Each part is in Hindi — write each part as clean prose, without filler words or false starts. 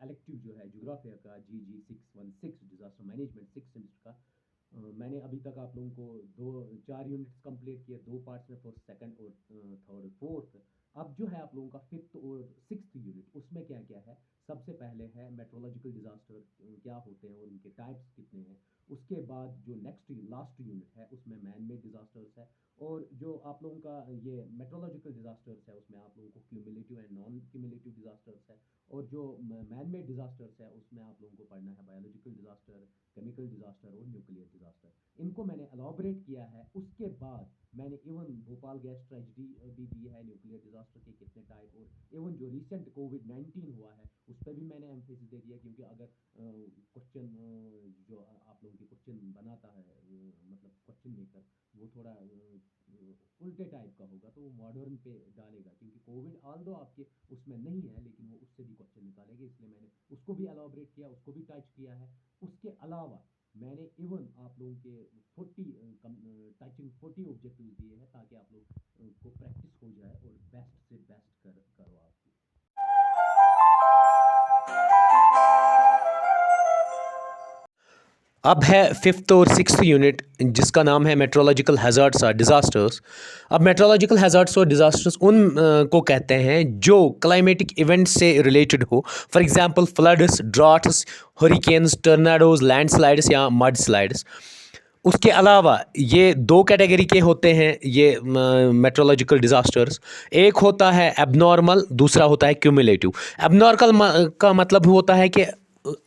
इलेक्टिव जो है जोग्राफिया का GG 616 डिज़ास्टर मैनेजमेंट 6 सेमेस्टर का, मैंने अभी तक आप लोगों को 4 यूनिट्स कंप्लीट किए, 2 पार्ट्स में, फर्स्ट सेकंड और थर्ड और फोर्थ। अब जो है आप लोगों का फिफ्थ और सिक्स्थ यूनिट, उसमें क्या क्या है। सबसे पहले है मेट्रोलॉजिकल डिज़ास्टर क्या होते हैं और उनके टाइप्स कितने हैं। उसके बाद जो नेक्स्ट लास्ट यूनिट है उसमें मैन मेड डिज़ास्टर्स है। और जो आप लोगों का ये मेट्रोलॉजिकल डिज़ास्टर्स है उसमें आप लोगों को cumulative and non cumulative disasters है। और जो मैन मेड डिज़ास्टर्स है उसमें आप लोगों को पढ़ना है बायोलॉजिकल डिज़ास्टर, केमिकल डिज़ास्टर और न्यूक्लियर डिज़ास्टर। इनको मैंने एलॉबरेट किया है। उसके बाद मैंने इवन भोपाल गैस ट्रेजिडी भी दी है, न्यूक्लियर डिज़ास्टर के कितने टाइप, और इवन जो रिसेंट कोविड-19 हुआ है उस पर भी मैंने एम्फेसिस दे दिया। क्योंकि अगर क्वेश्चन जो आप लोगों के क्वेश्चन बनाता है, मतलब क्वेश्चन मेकर, वो थोड़ा उल्टे टाइप का होगा तो वो मॉडर्न पे डालेगा। क्योंकि कोविड ऑल दो आपके उसमें नहीं है लेकिन वो उससे भी क्वेश्चन निकालेंगे, इसलिए मैंने उसको भी एलॉबरेट किया, उसको भी टच किया है। उसके अलावा मैंने इवन आप लोगों के 40 ऑब्जेक्टिव दिए हैं ताकि आप लोग को प्रैक्टिस हो जाए और बेस्ट से बेस्ट करो आप। अब है फिफ्थ और सिक्स्थ यूनिट जिसका नाम है मेट्रोलॉजिकल हैज़ार्ड्स और डिज़ास्टर्स। अब मेट्रोलॉजिकल हैज़ार्ड्स और डिज़ास्टर्स उन को कहते हैं जो क्लाइमेटिक इवेंट्स से रिलेटेड हो। For example floods, droughts, hurricanes, tornadoes, landslides या मड स्लाइड्स। उसके अलावा ये दो कैटेगरी के होते हैं ये मेट्रोलॉजिकल डिज़ास्टर्स। एक होता है एबनॉर्मल, दूसरा होता है क्यूमुलेटिव। एबनॉर्मल का मतलब होता है कि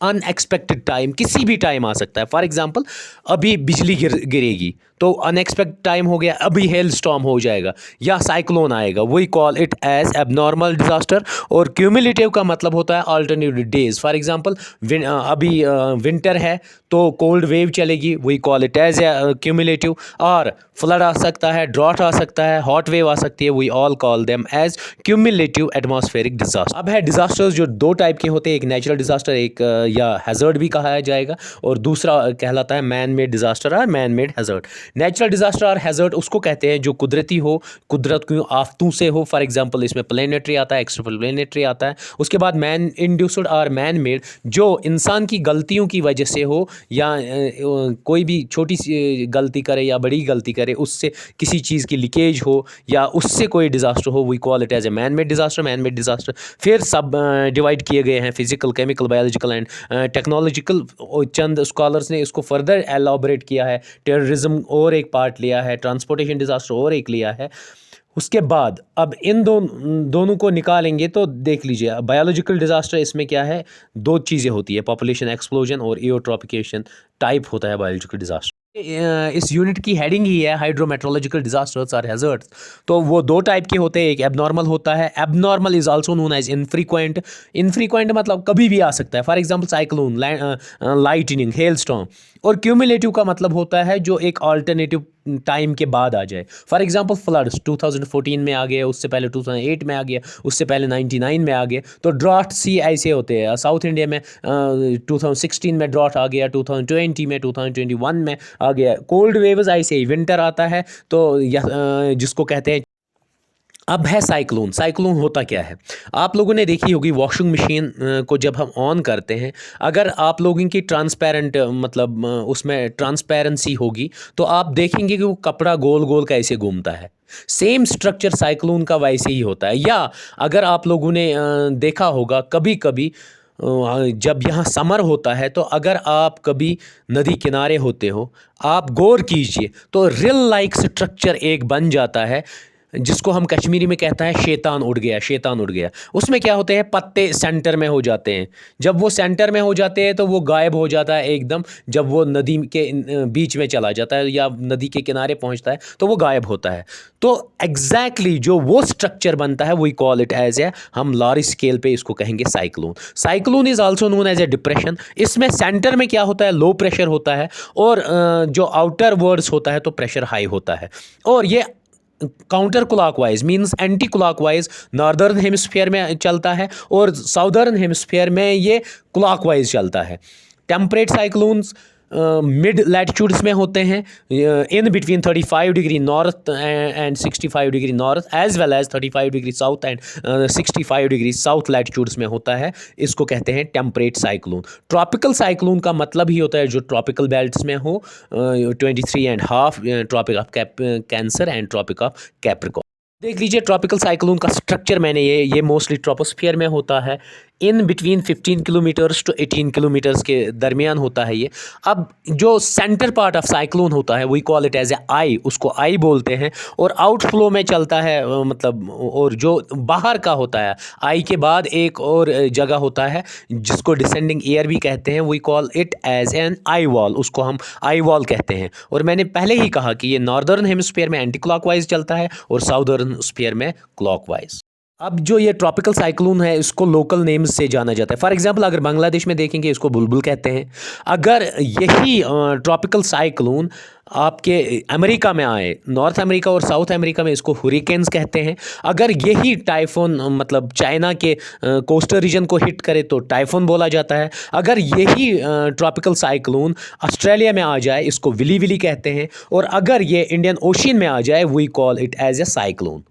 अनएक्सपेक्टेड टाइम, किसी भी टाइम आ सकता है। फॉर एग्जांपल अभी बिजली गिरेगी तो अनएक्सपेक्टेड टाइम हो गया, अभी हेल स्टॉर्म हो जाएगा या साइक्लोन आएगा, we call it as abnormal disaster. और क्यूमुलेटिव का मतलब होता है अल्टरनेटिव डेज। फॉर एग्जांपल अभी विंटर है तो कोल्ड वेव चलेगी, we call it as cumulative. और फ्लड आ सकता है, ड्रॉट आ सकता है, हॉट वेव आ सकती है, we all call them as cumulative atmospheric disaster. अब है डिजास्टर्स जो दो टाइप के होते हैं, एक नेचुरल डिजास्टर, एक या हैज़र्ड भी कहा जाएगा, और दूसरा कहलाता है मैन मेड डिजास्टर और man made hazard. Natural disaster और हैज़र्ड उसको कहते हैं जो कुदरती हो, कुदरत की आफतों से हो। फॉर एग्जांपल इसमें प्लेनेटरी आता है, एक्स्ट्रा प्लेनेटरी आता है। उसके बाद मैन इंड्यूस्ड और मैन मेड जो इंसान की गलतियों की वजह से हो, या कोई भी छोटी सी गलती करे या बड़ी गलती करे, उससे किसी चीज़ की लीकेज हो या उससे कोई डिज़ास्टर हो, we call it as a man made disaster. Man made disaster फिर सब डिवाइड किए गए हैं, physical, chemical, biological and technological. चंद स्कॉलर्स ने इसको फर्दर एलॉबरेट किया है। टेररिज्म और एक पार्ट लिया है, ट्रांसपोर्टेशन डिज़ास्टर और एक लिया है। उसके बाद अब इन दोनों को निकालेंगे तो देख लीजिए, बायोलॉजिकल डिज़ास्टर इसमें क्या है, दो चीज़ें होती है, पॉपुलेशन एक्सप्लोजन और ईओट्रॉपिकेशन टाइप होता है बायोलॉजिकल डिज़ास्टर। इस यूनिट की हेडिंग ही है हाइड्रोमेट्रोलॉजिकल डिजास्टर्स और हैज़र्ड्स। तो वो दो टाइप के होते हैं, एक एबनॉर्मल होता है। Abnormal is also known as infrequent. Infrequent मतलब कभी भी आ सकता है, for example cyclone, lightning, hail storm. और क्यूमुलेटिव का मतलब होता है जो एक अल्टरनेटिव टाइम के बाद आ जाए। फॉर एग्जांपल फ्लड्स 2014 में आ गया, उससे पहले 2008 में आ गया, उससे पहले 99 में आ गया। तो ड्रॉट सी ऐसे होते हैं। साउथ इंडिया में 2016 में ड्रॉट आ गया, 2020 में, 2021 में आ गया। कोल्ड वेव्स ऐसे ही, विंटर आता है तो जिसको कहते हैं। अब है साइक्लोन। साइक्लोन होता क्या है, आप लोगों ने देखी होगी वॉशिंग मशीन को जब हम ऑन करते हैं, अगर आप लोगों की ट्रांसपेरेंट मतलब उसमें ट्रांसपेरेंसी होगी तो आप देखेंगे कि वो कपड़ा गोल गोल कैसे घूमता है। सेम स्ट्रक्चर साइक्लोन का वैसे ही होता है। या अगर आप लोगों ने देखा होगा कभी कभी जब यहाँ समर होता है, तो अगर आप कभी नदी किनारे होते हो, आप गौर कीजिए तो रिल लाइक स्ट्रक्चर एक बन जाता है जिसको हम कश्मीरी में कहता है शैतान उड़ गया, शैतान उड़ गया। उसमें क्या होते हैं, पत्ते सेंटर में हो जाते हैं। जब वो सेंटर में हो जाते हैं तो वो गायब हो जाता है एकदम। जब वो नदी के बीच में चला जाता है या नदी के किनारे पहुंचता है तो वो गायब होता है। तो एग्जैक्टली जो वो स्ट्रक्चर बनता है, we call it as a, हम लार्ज स्केल पे इसको कहेंगे cyclone. Cyclone is also known as a depression. इसमें सेंटर में क्या होता है, लो प्रेशर होता है, और जो आउटर वर्ड्स होता है तो प्रेशर हाई होता है। और ये counter clockwise means anti clockwise northern hemisphere में चलता है, और साउदर्न हेमिस्फीयर में ये क्लॉकवाइज चलता है। टेम्परेट साइक्लोन्स मिड लैटिट्यूड्स में होते हैं, in between 35 degree north and 65 degree north, as well as 35 degree south and 65 degree south latitudes में होता है। इसको कहते हैं टेम्परेट साइक्लोन। ट्रॉपिकल साइक्लोन का मतलब ही होता है जो ट्रॉपिकल बेल्ट्स में हो, 23.5 Tropic of Cancer and Tropic of Capricorn. देख लीजिए ट्रॉपिकल साइक्लोन का स्ट्रक्चर मैंने ये मोस्टली ट्रोपोस्फियर में होता है, in between 15 kilometres to 18 kilometres के दरमियान होता है ये। अब जो सेंटर पार्ट ऑफ साइक्लोन होता है we call it as a eye, उसको आई बोलते हैं, और आउटफ्लो में चलता है मतलब, और जो बाहर का होता है आई के बाद एक और जगह होता है जिसको डिसेंडिंग एयर भी कहते हैं, we call it as an eye wall, उसको हम आई वॉल कहते हैं। और मैंने पहले ही कहा कि ये नॉर्दर्न हेमिस्फीयर में एंटी क्लॉकवाइज चलता है और साउदर्न स्फीयर में क्लॉकवाइज। अब जो ये ट्रॉपिकल साइक्लोन है इसको लोकल नेम्स से जाना जाता है। फॉर एग्जांपल अगर बांग्लादेश में देखेंगे इसको बुलबुल कहते हैं। अगर यही ट्रॉपिकल साइक्लोन आपके अमेरिका में आए, नॉर्थ अमेरिका और साउथ अमेरिका में, इसको हुरिकेन्स कहते हैं। अगर यही टाइफून मतलब चाइना के कोस्टल रीजन को हिट करे तो टाइफून बोला जाता है। अगर यही ट्रॉपिकल साइक्लोन ऑस्ट्रेलिया में आ जाए इसको विली विली कहते हैं, और अगर ये इंडियन ओशियन में आ जाए we call it as a cyclone.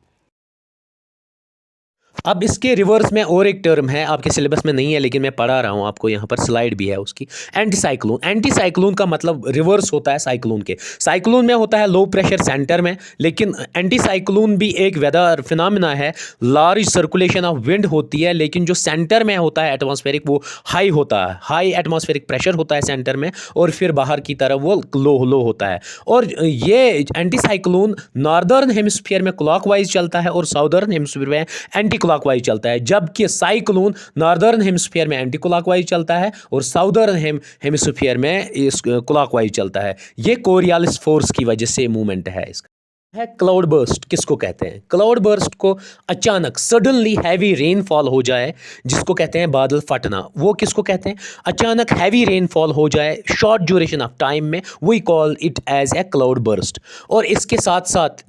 अब इसके रिवर्स में और एक टर्म है, आपके सिलेबस में नहीं है लेकिन मैं पढ़ा रहा हूँ आपको, यहाँ पर स्लाइड भी है उसकी। Anti cyclone. एंटी साइक्लोन का मतलब रिवर्स होता है साइक्लोन के। साइक्लोन में होता है लो प्रेशर सेंटर में, लेकिन एंटी साइक्लोन भी एक वेदर फिनोमेना है, लार्ज सर्कुलेशन ऑफ विंड होती है, लेकिन जो सेंटर में होता है एटमॉस्फेरिक वो हाई होता है, हाई एटमॉस्फेरिक प्रेशर होता है सेंटर में, और फिर बाहर की तरफ वो लो होता है। और ये एंटी साइक्लोन नॉर्दर्न हेमिस्फीयर में क्लॉकवाइज चलता है और साउदर्न हेमिस्फीयर में एंटी क्लॉकवाइज चलता है, जबकि साइक्लोन नॉर्दर्न हेमिस्फीयर में एंटी क्लॉकवाइज चलता है और साउदर्न हेमिस्फीयर में इस क्लॉकवाइज चलता है। ये कोरियालिस फोर्स की वजह से मूवमेंट है इसका। है क्लाउड बर्स्ट। किसको कहते हैं? क्लाउड बर्स्ट को अचानक सडनली हैवी रेनफॉल हो जाए जिसको कहते हैं बादल फटना, वो किसको कहते हैं? अचानक हैवी रेनफॉल हो जाए शॉर्ट ड्यूरेशन ऑफ टाइम में, we call it as a cloud burst. और इसके साथ साथ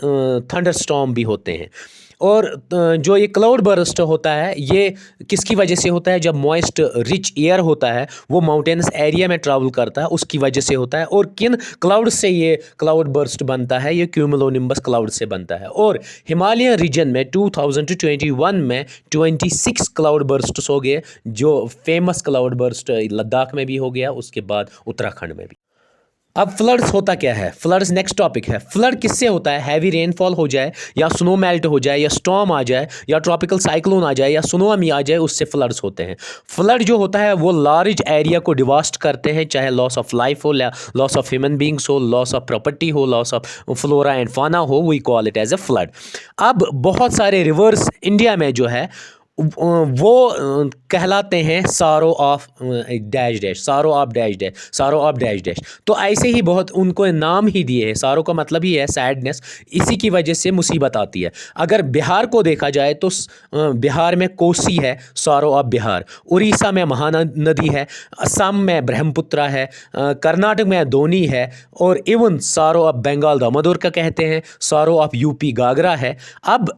थंडर स्टॉर्म भी होते हैं। और जो ये क्लाउड बर्स्ट होता है ये किसकी वजह से होता है? जब मॉइस्ट रिच एयर होता है वो माउंटेनस एरिया में ट्रैवल करता है, उसकी वजह से होता है। और किन क्लाउड से ये क्लाउड बर्स्ट बनता है? ये क्यूमुलोनिम्बस क्लाउड से बनता है। और हिमालयन रीजन में 2021 में 26 क्लाउड बर्स्ट हो गए, जो फेमस क्लाउड बर्स्ट लद्दाख में भी हो गया, उसके बाद उत्तराखंड में भी। अब फ्लड्स होता क्या है? फ्लड्स नेक्स्ट टॉपिक है। फ्लड किससे होता है? हैवी रेनफॉल हो जाए या स्नो मेल्ट हो जाए या स्टॉर्म आ जाए या ट्रॉपिकल साइक्लोन आ जाए या सुनामी आ जाए, उससे फ्लड्स होते हैं। फ्लड जो होता है वो लार्ज एरिया को डिवास्ट करते हैं, चाहे लॉस ऑफ लाइफ हो, लॉस ऑफ ह्यूमन बींग्स हो, लॉस ऑफ प्रॉपर्टी हो, loss of flora and fauna हो, we call it as a flood. अब बहुत सारे रिवर्स इंडिया में जो है वो कहलाते हैं सारो ऑफ डैश डैश, सारो ऑफ डैश डैश, सारो ऑफ डैश डैश। तो ऐसे ही बहुत उनको नाम ही दिए हैं। सारो का मतलब ही है सैडनेस, इसी की वजह से मुसीबत आती है। अगर बिहार को देखा जाए तो बिहार में कोसी है, सारो ऑफ बिहार। उड़ीसा में महानदी है, असम में ब्रह्मपुत्रा है, कर्नाटक में दोनी है, और इवन सारो ऑफ बंगाल दामोदर का कहते हैं, सारो ऑफ यूपी घाघरा है। अब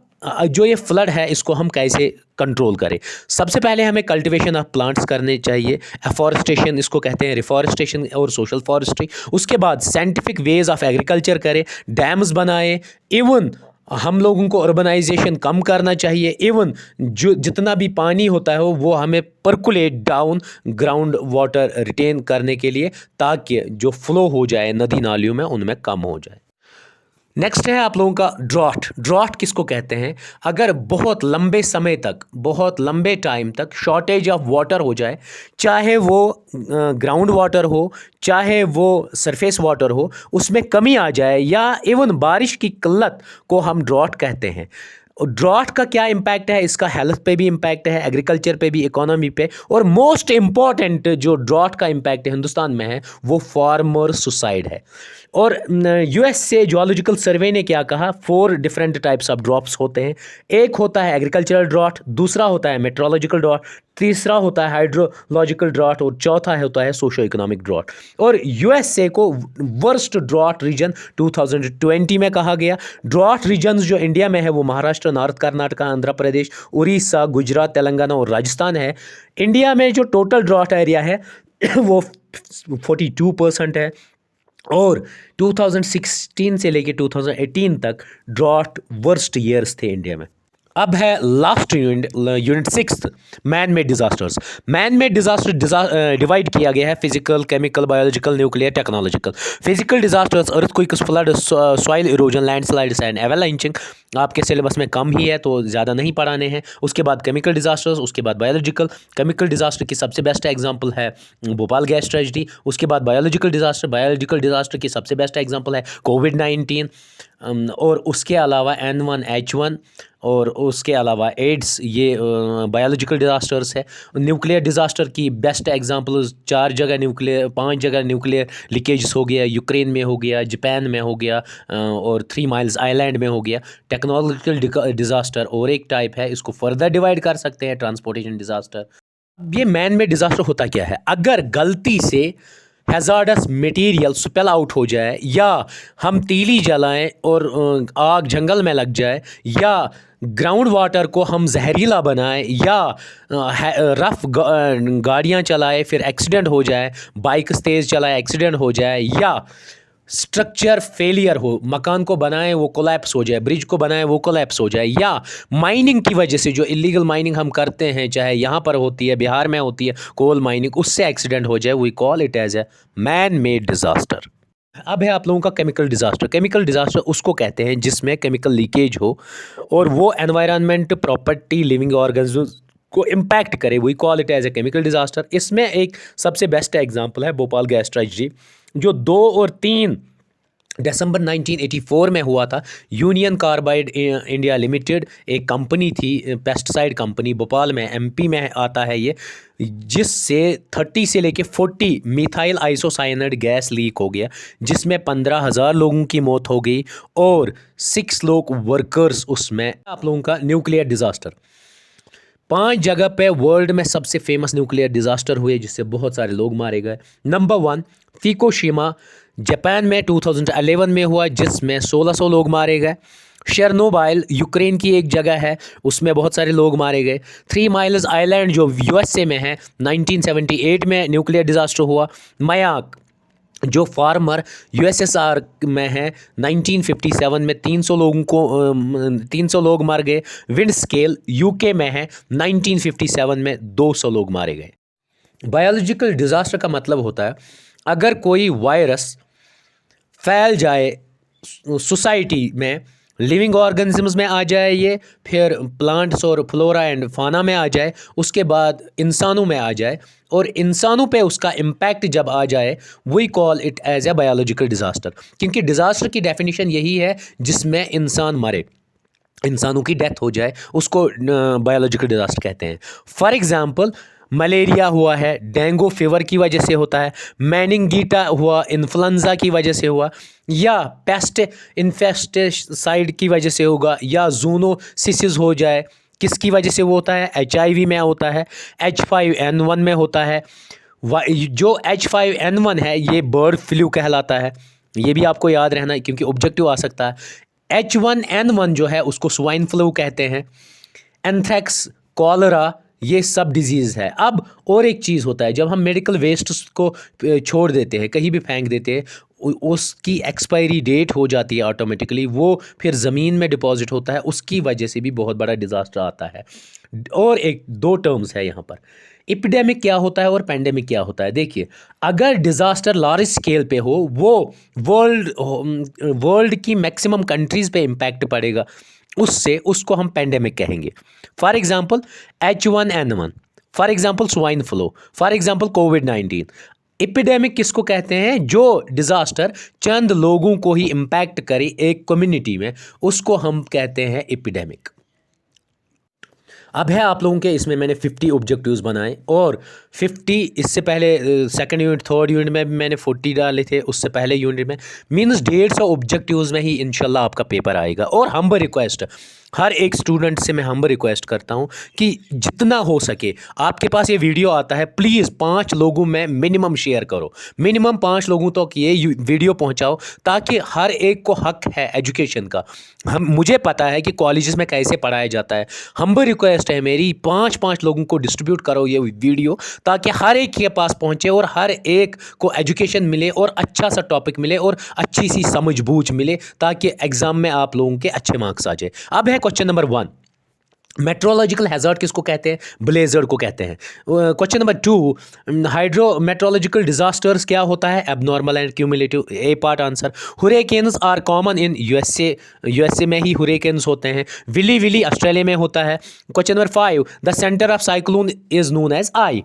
जो ये फ्लड है इसको हम कैसे कंट्रोल करें? सबसे पहले हमें कल्टीवेशन ऑफ प्लांट्स करने चाहिए, एफॉरेस्टेशन इसको कहते हैं, रिफॉरेस्टेशन और सोशल फॉरेस्ट्री। उसके बाद साइंटिफिक वेज ऑफ एग्रीकल्चर करें, डैम्स बनाएं, इवन हम लोगों को अर्बनाइजेशन कम करना चाहिए। इवन जो जितना भी पानी होता है वो हमें percolate down ground water retain करने के लिए, ताकि जो फ्लो हो जाए नदी नालियों में उनमें कम हो जाए। नेक्स्ट है आप लोगों का ड्रॉट। ड्रॉट किसको कहते हैं? अगर बहुत लंबे समय तक, बहुत लंबे टाइम तक शॉर्टेज ऑफ वाटर हो जाए, चाहे वो ग्राउंड वाटर हो, चाहे वो सरफेस वाटर हो, उसमें कमी आ जाए, या इवन बारिश की किल्लत को हम ड्रॉट कहते हैं। ड्रॉट का क्या इम्पैक्ट है? इसका हेल्थ पे भी इम्पैक्ट है, एग्रीकल्चर पे भी, इकोनॉमी पे, और मोस्ट इम्पॉर्टेंट जो ड्रॉट का इम्पैक्ट हिंदुस्तान में है वो फार्मर सुसाइड है। और यूएस से जियोलॉजिकल सर्वे ने क्या कहा? 4 डिफरेंट टाइप्स ऑफ ड्रॉप्स होते हैं। एक होता है एग्रीकल्चरल ड्रॉट, दूसरा होता है मेट्रोलॉजिकल ड्रॉट, तीसरा होता है हाइड्रोलॉजिकल ड्रॉट, और चौथा होता है सोशो इकोनॉमिक ड्रॉट। और यूएसए को वर्स्ट ड्रॉट रीजन 2020 में कहा गया। ड्रॉट रीजन्स जो इंडिया में है वो महाराष्ट्र, नॉर्थ कर्नाटका, आंध्र प्रदेश, उड़ीसा, गुजरात, तेलंगाना और राजस्थान है। इंडिया में जो टोटल ड्रॉट एरिया है वो 42% है। और 2016 से लेके 2018 तक ड्रॉट वर्स्ट ईयर्स थे इंडिया में। अब है last unit 6, man made disasters. Man made disaster divide किया गया है physical, chemical, biological, nuclear, technological. Physical disasters earthquakes, flood, soil erosion, landslides and avalanching. आपके सिलेबस में कम ही है तो ज़्यादा नहीं पढ़ाने हैं। उसके बाद केमिकल डिजास्टर्स, उसके बाद बायोलॉजिकल। केमिकल डिजास्टर की सबसे बेस्ट एग्जांपल है भोपाल गैस ट्रेजिडी। उसके बाद बायोलॉजिकल डिजास्टर की सबसे बेस्ट एग्जांपल है कोविड-19। और उसके अलावा N1H1 और उसके अलावा एड्स, ये बायोलॉजिकल डिजास्टर्स है। न्यूक्लियर डिजास्टर की बेस्ट एग्जांपल्स 5 जगह न्यूक्लियर लीकेज हो गया। यूक्रेन में हो गया, जापान में हो गया, और 3 माइल्स आइलैंड में हो गया। टेक्नोलॉजिकल डिजास्टर और एक टाइप है, इसको फर्दर डिवाइड कर सकते हैं, ट्रांसपोर्टेशन डिजास्टर। ये मैन में डिजास्टर होता क्या है? अगर गलती से हैजार्डस मटेरियल स्पेल आउट हो जाए, या हम तीली जलाएं और आग जंगल में लग जाए, या ग्राउंड वाटर को हम जहरीला बनाएं, या रफ गाड़ियां चलाएं फिर एक्सीडेंट हो जाए, बाइक्स तेज़ चलाएं एक्सीडेंट हो जाए, या स्ट्रक्चर फेलियर हो, मकान को बनाएं वो कोलैप्स हो जाए, ब्रिज को बनाएं वो कोलैप्स हो जाए, या माइनिंग की वजह से जो इलीगल माइनिंग हम करते हैं, चाहे यहाँ पर होती है, बिहार में होती है कोल माइनिंग, उससे एक्सीडेंट हो जाए, we call it as a man made disaster. अब है आप लोगों का केमिकल डिजास्टर। केमिकल डिजास्टर उसको कहते हैं जिसमें केमिकल लीकेज हो और वो एनवायरनमेंट, प्रॉपर्टी, लिविंग ऑर्गेनिज्म्स को इम्पैक्ट करे, we call it as a chemical disaster. इसमें एक सबसे बेस्ट एग्जांपल है भोपाल गैस ट्रेजिडी, जो 2 और 3 दिसंबर 1984 में हुआ था। यूनियन कार्बाइड इंडिया लिमिटेड एक कंपनी थी, पेस्टिसाइड कंपनी, भोपाल में, एमपी में आता है ये, जिससे 30 से लेके 40 मिथाइल आइसोसाइनेट गैस लीक हो गया, जिसमें 15,000 लोगों की मौत हो गई और 6 लोग वर्कर्स उसमें। आप लोगों का न्यूक्लियर डिजास्टर, 5 जगह पे वर्ल्ड में सबसे फेमस न्यूक्लियर डिजास्टर हुए जिससे बहुत सारे लोग मारे गए। नंबर 1 फुकुशिमा जापान में 2011 में हुआ, जिसमें 1600 लोग मारे गए। शेरनोबाइल यूक्रेन की एक जगह है, उसमें बहुत सारे लोग मारे गए। 3 माइल्स आइलैंड जो यूएसए में है, 1978 में न्यूक्लियर डिजास्टर हुआ। मयाक जो फार्मर यूएसएसआर में है, 1957 में 300 लोग मार गए। विंड स्केल यूके में है, 1957 में 200 लोग मारे गए। बायोलॉजिकल डिजास्टर का मतलब होता है अगर कोई वायरस फैल जाए सोसाइटी में, लिविंग ऑर्गेनिजम्स में आ जाए, ये फिर प्लांट्स और फ्लोरा एंड फाना में आ जाए, उसके बाद इंसानों में आ जाए, और इंसानों पे उसका इम्पैक्ट जब आ जाए, we call it as a biological disaster. क्योंकि डिजास्टर की डेफिनेशन यही है जिसमें इंसान मरे, इंसानों की डेथ हो जाए, उसको बायोलॉजिकल डिजास्टर कहते हैं। फॉर एग्जांपल मलेरिया हुआ है, डेंगू फीवर की वजह से होता है, मेनिंगीटा हुआ इन्फ्लुएंजा की वजह से हुआ, या पेस्ट इन्फेस्टिसाइड की वजह से होगा, या जूनोसिस हो जाए, किसकी वजह से वो होता है? HIV में होता है, H5N1 में होता है। जो H5N1 है ये बर्ड फ्लू कहलाता है, ये भी आपको याद रहना है क्योंकि ऑब्जेक्टिव आ सकता है। H1N1 जो है उसको स्वाइन फ्लू कहते हैं। एंथ्रेक्स, कॉलरा, ये सब डिजीज़ है। अब और एक चीज़ होता है, जब हम मेडिकल वेस्ट को छोड़ देते हैं, कहीं भी फेंक देते हैं, उसकी एक्सपायरी डेट हो जाती है ऑटोमेटिकली, वो फिर ज़मीन में डिपॉजिट होता है, उसकी वजह से भी बहुत बड़ा डिज़ास्टर आता है। और एक 2 टर्म्स है यहाँ पर, एपिडेमिक क्या होता है और पेंडेमिक क्या होता है। देखिए, अगर डिज़ास्टर लार्ज स्केल पे हो, वो वर्ल्ड की मैक्सिमम कंट्रीज़ पे इम्पैक्ट पड़ेगा, उसको हम पेंडेमिक कहेंगे। For example H1N1, for example swine flu, for example covid. Epidemic किसको कहते हैं? जो डिज़ास्टर चंद लोगों को ही इम्पैक्ट करे एक कम्युनिटी में, उसको हम कहते हैं एपिडेमिक। अब है आप लोगों के, इसमें मैंने 50 ऑब्जेक्टिव्स बनाए, और 50 इससे पहले सेकंड यूनिट, थर्ड यूनिट में भी मैंने 40 डाले थे, उससे पहले यूनिट में मीन्स 150 ऑब्जेक्टिव्स में ही इंशाल्लाह आपका पेपर आएगा। और हम्बल रिक्वेस्ट, हर एक स्टूडेंट से मैं हम्बल रिक्वेस्ट करता हूं कि जितना हो सके आपके पास ये वीडियो आता है, प्लीज़ 5 लोगों में मिनिमम शेयर करो, मिनिमम 5 लोगों तक ये वीडियो पहुंचाओ, ताकि हर एक को हक है एजुकेशन का। मुझे पता है कि कॉलेजेस में कैसे पढ़ाया जाता है। हम्बल रिक्वेस्ट है मेरी, 5-5 लोगों को डिस्ट्रीब्यूट करो ये वीडियो, ताकि हर एक के पास पहुंचे और हर एक को एजुकेशन मिले और अच्छा सा टॉपिक मिले और अच्छी सी समझ बूझ मिले, ताकि एग्ज़ाम में आप लोगों के अच्छे मार्क्स आ जाए। अब है क्वेश्चन नंबर 1, मेट्रोलॉजिकल हैज़ार्ड किसको कहते हैं? ब्लेजर्ड को कहते हैं। क्वेश्चन नंबर 2, हाइड्रोमेट्रोलॉजिकल डिजास्टर्स क्या होता है? Abnormal and cumulative. A part answer. Hurricanes are common in USA में ही हुरिकेन्स होते हैं। विली विली ऑस्ट्रेलिया में होता है। Question number 5, the centre of cyclone is known as eye.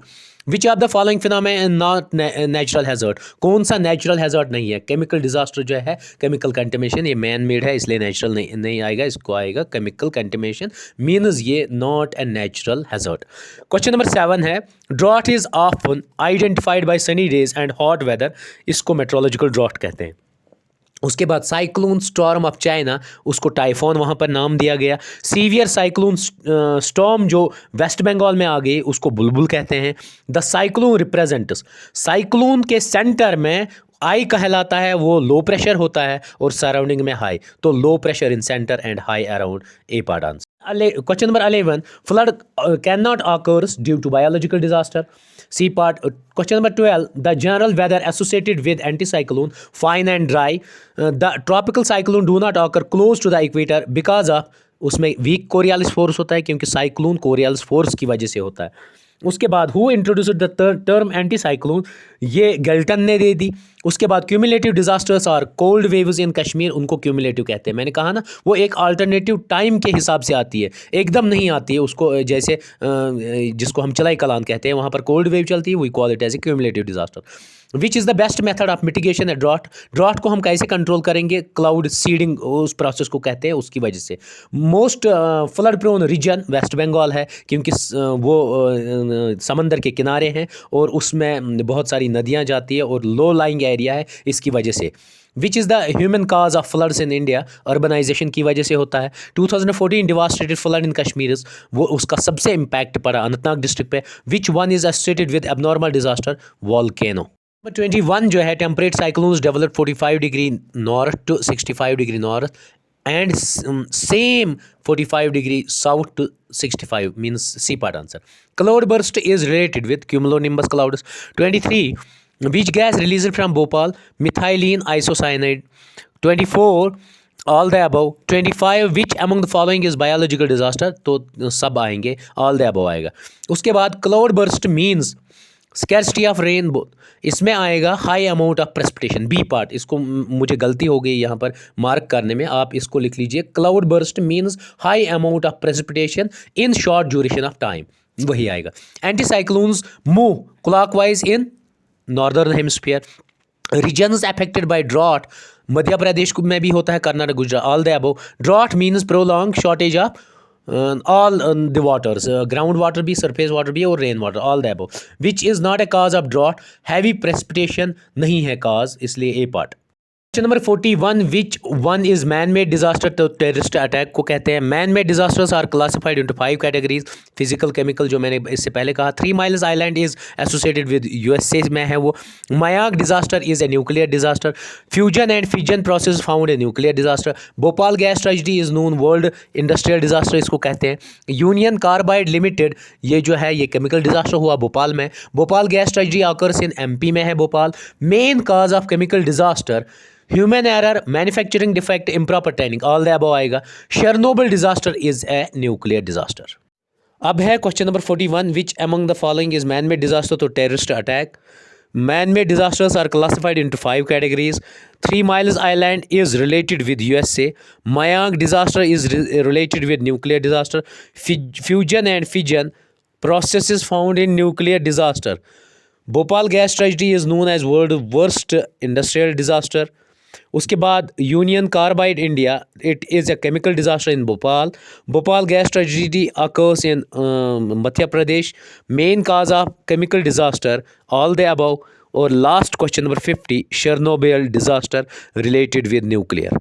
Which of the following phenomena not natural hazard? कौन सा नेचुरल हैज़ार्ड नहीं है? केमिकल डिजास्टर जो है, केमिकल कंटेमिनेशन, ये मैन मेड है इसलिए नेचुरल नहीं आएगा, इसको आएगा केमिकल कंटेमिनेशन, मीन्स ये not a natural hazard. Question number 7 है, drought is often identified by sunny days and hot weather. इसको मेट्रोलॉजिकल ड्रॉट कहते हैं। उसके बाद साइक्लोन स्टॉर्म ऑफ चाइना, उसको टाइफोन वहाँ पर नाम दिया गया। सीवियर साइक्लोन स्टॉर्म जो वेस्ट बंगाल में आ गई उसको बुलबुल कहते हैं। द साइक्लोन रिप्रेजेंट्स, साइक्लोन के सेंटर में आई कहलाता है, वो लो प्रेशर होता है और सराउंडिंग में हाई, तो low pressure in centre and high around. A part answer. Question number 11, flood can not occurs due to biological disaster. C part. Question number 12, the general weather associated with anticyclone fine and dry. The tropical cyclone do not occur close to the equator because of, उसमें वीक कोरियालिस फोर्स होता है क्योंकि साइक्लोन कोरियालिस फोर्स की वजह से होता है। उसके बाद who introduced the term anti cyclone, ये गल्टन ने दे दी। उसके बाद क्यूमुलेटिव डिजास्टर्स और कोल्ड वेव्स इन कश्मीर, उनको क्यूमुलेटिव कहते हैं। मैंने कहा ना, वो एक अल्टरनेटिव टाइम के हिसाब से आती है, एकदम नहीं आती है। उसको जैसे जिसको हम चलाई कलान कहते हैं, वहाँ पर कोल्ड वेव चलती है, we call it as a cumulative disaster. Which is the best method of mitigation a drought? Drought को हम कैसे कंट्रोल करेंगे? क्लाउड सीडिंग उस प्रोसेस को कहते हैं, उसकी वजह से। Most flood prone region west Bengal है, क्योंकि वो समंदर के किनारे हैं और उसमें बहुत सारी नदियाँ जाती है और लो लाइंग एरिया है, इसकी वजह से। Which is the human cause of floods in India? Urbanisation की वजह से होता है। 2014 डिवास्टेटेड फ्लड इन कश्मीर, वो उसका सबसे इम्पैक्ट पड़ा अनंतनाग डिस्ट्रिक्ट पे। Which one is associated with abnormal disaster? Volcano. Number 21 जो है, temperate cyclones develop 45 degree north to 65 degree north and same 45 degree south to 65, means C part answer. Cloud burst is related with cumulonimbus clouds. 23, which gas released from Bhopal? Methylene isocyanide. 24, all the above. 25, which among the following is biological disaster? तो सब आएंगे, all the above आएगा। उसके बाद cloud burst means scarcity of rain, इसमें आएगा high amount of precipitation. B part, इसको मुझे गलती हो गई यहाँ पर मार्क करने में, आप इसको लिख लीजिए। Cloud burst means high amount of precipitation in short duration of time, वही आएगा। Anti cyclones move clockwise in northern hemisphere. Regions affected by drought, Madhya Pradesh में भी होता है, Karnataka, Gujarat, all the above. Drought means prolong shortage of all the waters, ground water भी, सरफेस वाटर भी और rain water, all the above. Which is not a cause of drought? Heavy precipitation नहीं है काज, इसलिए a part. Question number 41, which one is man made disaster? तो टेररिस्ट अटैक को कहते हैं। Man made disasters are classified into 5 categories. Physical, chemical, जो मैंने इससे पहले कहा। 3 miles island is associated with USA में है वो। Mayak disaster is a nuclear disaster. Fusion and fission process found a nuclear disaster. Bhopal gas tragedy is known world industrial disaster, इसको कहते हैं। यूनियन कार्बाइड लिमिटेड, ये जो है ये केमिकल डिजास्टर हुआ भोपाल में। Bhopal gas tragedy occurs in MP में है Bhopal. Main cause of chemical disaster human error, manufacturing defect, improper training, all the above आएगा। Chernobyl disaster is a nuclear disaster. अब है question number 41, which among the following is man made disaster? तो terrorist attack. Man made disasters are classified into 5 categories. 3 Miles Island is related with USA. Mayang disaster is related with nuclear disaster. Fusion and fission processes found in nuclear disaster. Bhopal gas tragedy is known as world's worst industrial disaster. उसके बाद Union Carbide India, it is a chemical disaster in Bhopal. Bhopal gas tragedy occurs in Madhya Pradesh. Main cause of chemical disaster, all the above. और last question number 50, Chernobyl disaster related with nuclear.